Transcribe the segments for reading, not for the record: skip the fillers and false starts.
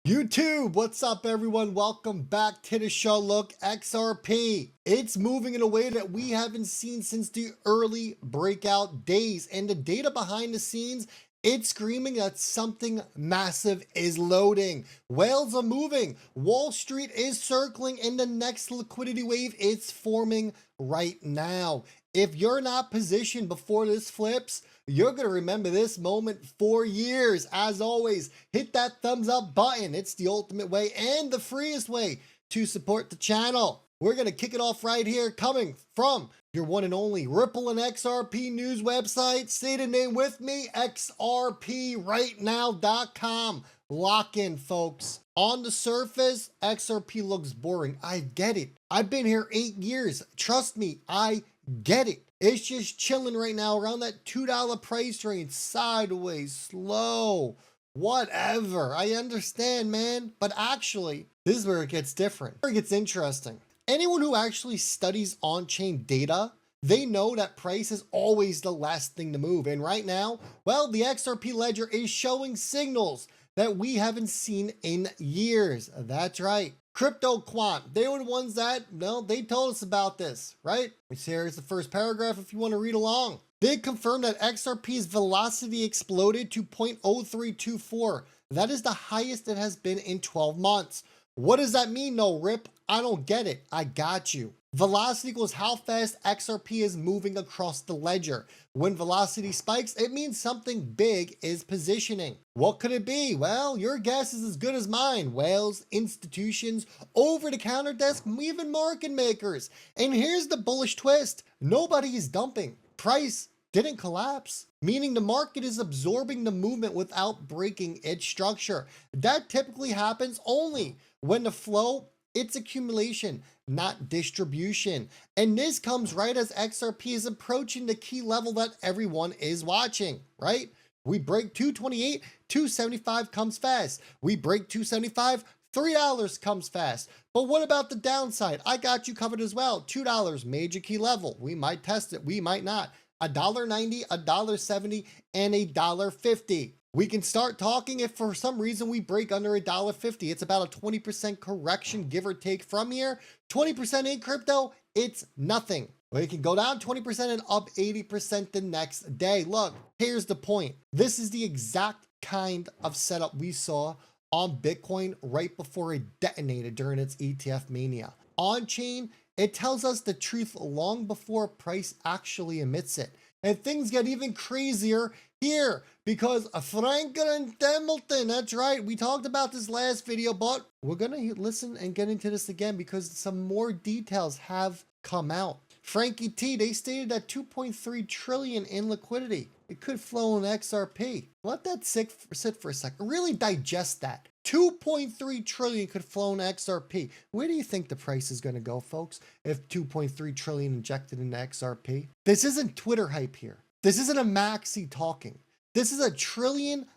YouTube, what's up everyone? Welcome back to the show. Look, XRP, it's moving in a way that we haven't seen since the early breakout days. And the data behind the scenes, it's screaming that something massive is loading. Whales are moving. Wall Street is circling, and the next liquidity wave is forming right now. If you're not positioned before this flips, you're going to remember this moment for years. As always, hit that thumbs up button. It's the ultimate way and the freest way to support the channel. We're going to kick it off right here, coming from your one and only Ripple and XRP news website. Say the name with me, XRPrightnow.com. Lock in, folks. On the surface, XRP looks boring. I get it. I've been here 8 years. Trust me, I get it. It's just chilling right now around that $2 price range, sideways, slow, whatever. I understand, man. But actually, this is where it gets different, where it gets interesting. Anyone who actually studies on-chain data, they know that price is always the last thing to move. And right now, well, the XRP ledger is showing signals that we haven't seen in years. That's right. Crypto Quant, they were the ones that, well, they told us about this, right? Here's the first paragraph if you want to read along. They confirmed that XRP's velocity exploded to 0.0324. That is the highest it has been in 12 months. What does that mean, no, Rip? I don't get it. I got you. Velocity equals how fast XRP is moving across the ledger. When velocity spikes, it means something big is positioning. What could it be? Well, your guess is as good as mine. Whales, institutions, over-the-counter desk, even market makers. And here's the bullish twist. Nobody is dumping. Price didn't collapse, meaning the market is absorbing the movement without breaking its structure. That typically happens only when the flow, it's accumulation, not distribution. And this comes right as XRP is approaching the key level that everyone is watching, right? We break 228, 275 comes fast. We break 275, $3 comes fast. But what about the downside? I got you covered as well. $2, major key level. We might test it, we might not. $1.90, $1.70, and $1.50. We can start talking if for some reason we break under $1.50. It's about a 20% correction, give or take from here. 20% in crypto, it's nothing. Well, it can go down 20% and up 80% the next day. Look, here's the point. This is the exact kind of setup we saw on Bitcoin right before it detonated during its ETF mania. On-chain, it tells us the truth long before price actually emits it. And things get even crazier here because Franklin Templeton, that's right, we talked about this last video, but we're gonna listen and get into this again because some more details have come out. Frankie T, they stated that 2.3 trillion in liquidity. It could flow in XRP. Let that sit for a second. Really digest that. 2.3 trillion could flow in XRP. Where do you think the price is going to go, folks, if 2.3 trillion injected into XRP? This isn't Twitter hype here. This isn't a maxi talking. This is a $1 trillion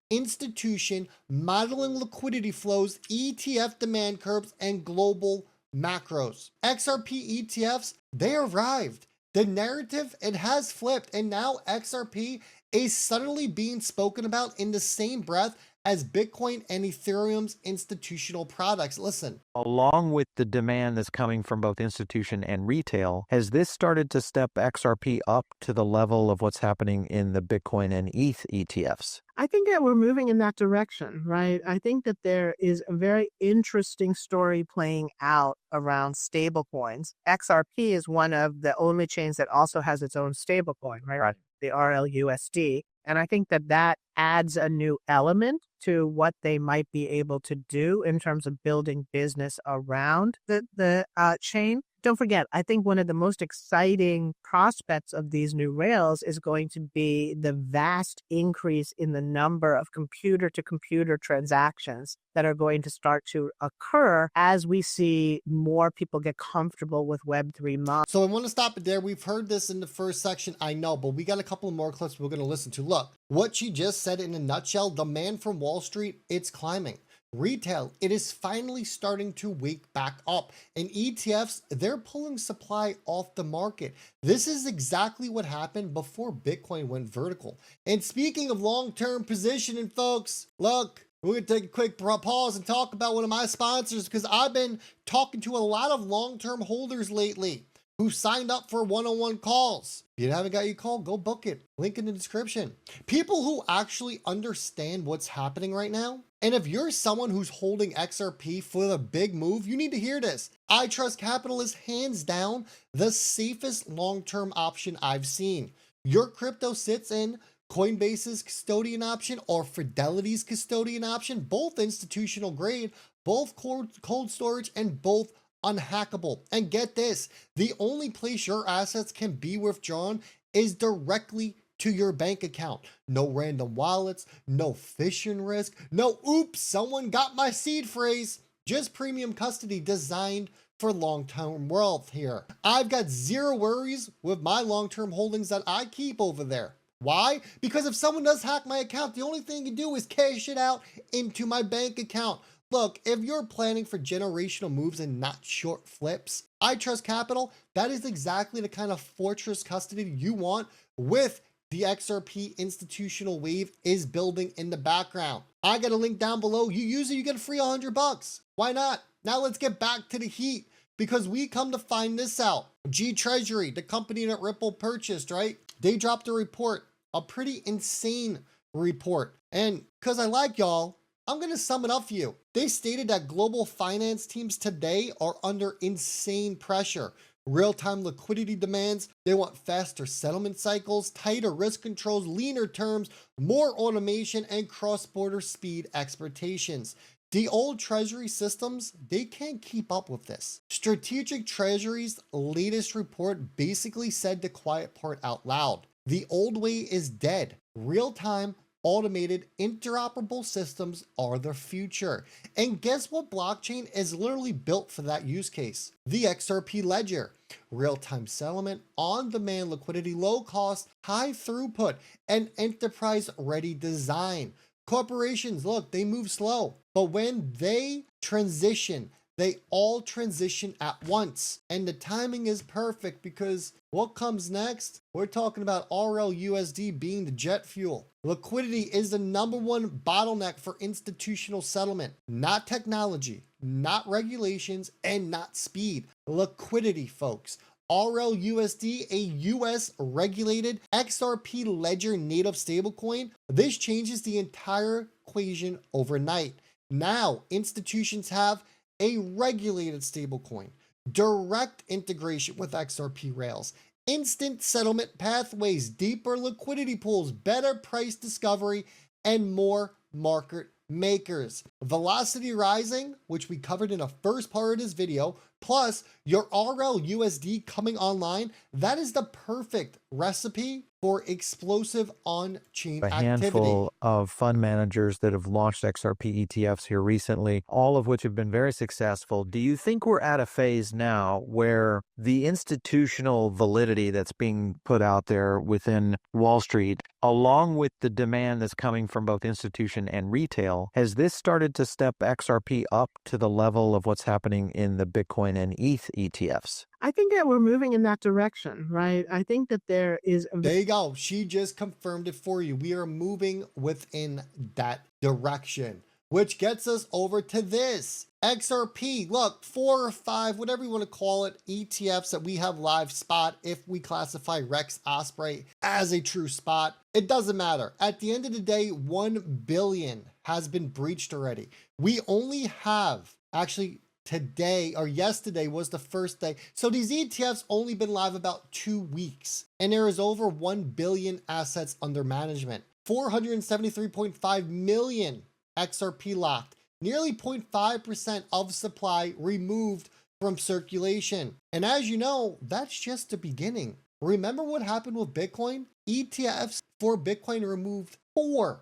institution modeling liquidity flows, ETF demand curves, and global macros. XRP ETFs, they arrived. The narrative, it has flipped, and now XRP is suddenly being spoken about in the same breath as Bitcoin and Ethereum's institutional products. Listen. Along with the demand that's coming from both institution and retail, has this started to step XRP up to the level of what's happening in the Bitcoin and ETH ETFs? I think that we're moving in that direction, right? I think that there is a very interesting story playing out around stablecoins. XRP is one of the only chains that also has its own stablecoin, right? The RLUSD. And I think that that adds a new element to what they might be able to do in terms of building business around the chain. Don't forget, I think one of the most exciting prospects of these new rails is going to be the vast increase in the number of computer-to-computer transactions that are going to start to occur as we see more people get comfortable with Web3 models. So I want to stop it there. We've heard this in the first section, I know, but we got a couple more clips we're going to listen to. Look, what she just said in a nutshell, demand from Wall Street, it's climbing. Retail, it is finally starting to wake back up, and ETFs, they're pulling supply off the market. This is exactly what happened before Bitcoin went vertical. And speaking of long-term positioning, folks, look, We're going to take a quick pause and talk about one of my sponsors because I've been talking to a lot of long-term holders lately who signed up for one-on-one calls. If you haven't got your call, go book it. Link in the description. People who actually understand what's happening right now. And if you're someone who's holding XRP for the big move, you need to hear this. iTrustCapital is hands down the safest long-term option I've seen. Your crypto sits in Coinbase's custodian option or Fidelity's custodian option, both institutional grade, both cold storage, and both unhackable. And get this, the only place your assets can be withdrawn is directly to your bank account. No random wallets, no phishing risk, no oops, someone got my seed phrase. Just premium custody designed for long-term wealth here. I've got zero worries with my long-term holdings that I keep over there. Why? Because if someone does hack my account, the only thing you do is cash it out into my bank account. Look, if you're planning for generational moves and not short flips, iTrustCapital, that is exactly the kind of fortress custody you want with the XRP institutional wave is building in the background. I got a link down below. You use it, you get a free $100. Why not? Now let's get back to the heat because we come to find this out. Treasury, the company that Ripple purchased, right? They dropped a report, a pretty insane report. And because I like y'all, I'm going to sum it up for you. They stated that global finance teams today are under insane pressure. Real-time liquidity demands, they want faster settlement cycles, tighter risk controls, leaner terms, more automation, and cross-border speed expectations. The old treasury systems, they can't keep up with this. Strategic Treasury's latest report basically said the quiet part out loud. The old way is dead. Real-time, automated, interoperable systems are the future. And guess what blockchain is literally built for that use case? The XRP ledger. Real-time settlement, on-demand liquidity, low cost, high throughput, and enterprise-ready design. Corporations, look, they move slow, but when they transition, they all transition at once. And the timing is perfect because what comes next? We're talking about RLUSD being the jet fuel. Liquidity is the #1 bottleneck for institutional settlement, not technology, not regulations, and not speed. Liquidity, folks. RLUSD, a US regulated XRP ledger native stablecoin. This changes the entire equation overnight. Now, institutions have a regulated stablecoin, direct integration with XRP rails, instant settlement pathways, deeper liquidity pools, better price discovery, and more market makers. Velocity rising, which we covered in the first part of this video, plus your RLUSD coming online, that is the perfect recipe for explosive on-chain A activity. handful of fund managers that have launched XRP ETFs here recently, all of which have been very successful. Do you think we're at a phase now where the institutional validity that's being put out there within Wall Street, along with the demand that's coming from both institution and retail, has this started to step XRP up to the level of what's happening in the Bitcoin and ETH ETFs? I think that we're moving in that direction, right? I think that there is a There you go. She just confirmed it for you. We are moving within that direction, which gets us over to this XRP. Look, 4 or 5, whatever you want to call it, ETFs that we have live spot. If we classify Rex Osprey as a true spot, it doesn't matter. At the end of the day, 1 billion has been breached already. We only have actually today or yesterday was the first day. So these ETFs only been live about 2 weeks and there is over 1 billion assets under management, 473.5 million XRP locked, nearly 0.5% of supply removed from circulation. And as you know, that's just the beginning. Remember what happened with Bitcoin? ETFs for Bitcoin removed 4%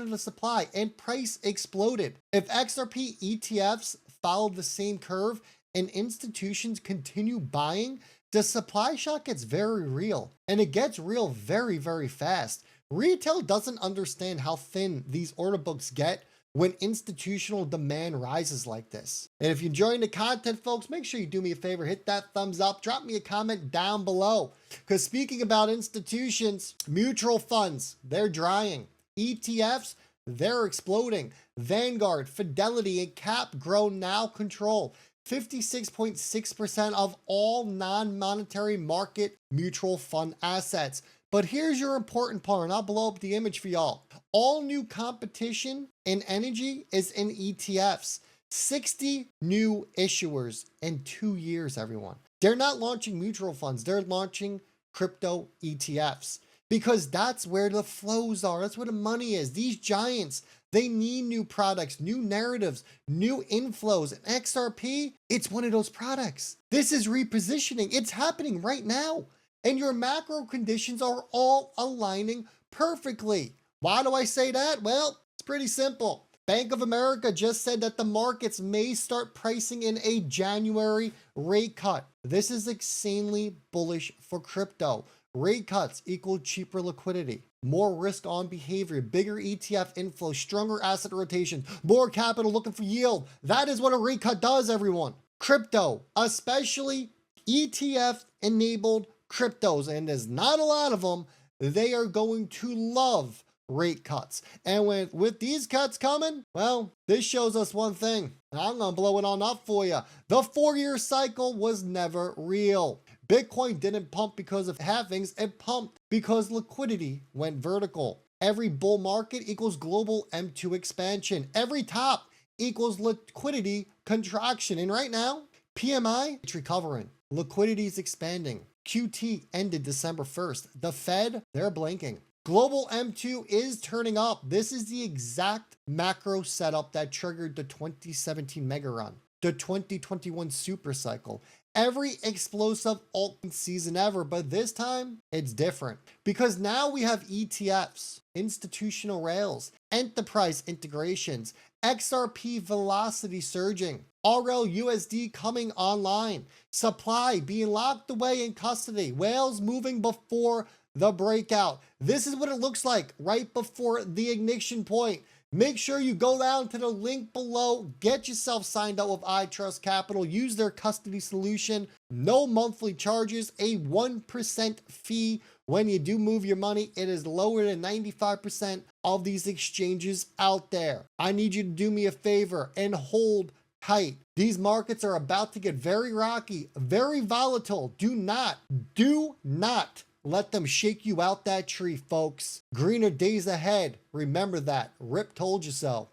of the supply and price exploded. If XRP ETFs follow the same curve and institutions continue buying, the supply shock gets very real, and it gets real very, very fast. Retail doesn't understand how thin these order books get when institutional demand rises like this. And if you're enjoying the content, folks, make sure you do me a favor, hit that thumbs up, drop me a comment down below. Because speaking about institutions, mutual funds, they're drying. ETFs, they're exploding. Vanguard, Fidelity, and Cap Grow now control 56.6% of all non-monetary market mutual fund assets. But here's your important part, and I'll blow up the image for y'all. All new competition in energy is in ETFs. 60 new issuers in 2 years, everyone. They're not launching mutual funds, they're launching crypto ETFs because that's where the flows are. That's where the money is. These giants, they need new products, new narratives, new inflows. And XRP, it's one of those products. This is repositioning. It's happening right now. And your macro conditions are all aligning perfectly. Why do I say that? Well, it's pretty simple. Bank of America just said that the markets may start pricing in a January rate cut. This is insanely bullish for crypto. Rate cuts equal cheaper liquidity, more risk on behavior, bigger ETF inflow, stronger asset rotation, more capital looking for yield. That is what a rate cut does, everyone. Crypto, especially ETF enabled cryptos, and there's not a lot of them, they are going to love rate cuts. And with these cuts coming, well, this shows us one thing. I'm gonna blow it on up for you. The 4-year cycle was never real. Bitcoin didn't pump because of halvings, it pumped because liquidity went vertical. Every bull market equals global M2 expansion. Every top equals liquidity contraction. And right now, PMI, it's recovering. Liquidity is expanding. QT ended December 1st. The Fed, they're blinking. Global M2 is turning up. This is the exact macro setup that triggered the 2017 mega run, the 2021 super cycle, every explosive alt season ever. But this time it's different because now we have ETFs, institutional rails, enterprise integrations, XRP velocity surging, RLUSD coming online, supply being locked away in custody, whales moving before the breakout. This is what it looks like right before the ignition point. Make sure you go down to the link below, get yourself signed up with iTrustCapital, use their custody solution, no monthly charges, a 1% fee when you do move your money. It is lower than 95% of these exchanges out there. I need you to do me a favor and hold tight. These markets are about to get very rocky, very volatile. Do not let them shake you out that tree, folks. Greener days ahead. Remember that. Rip told you so.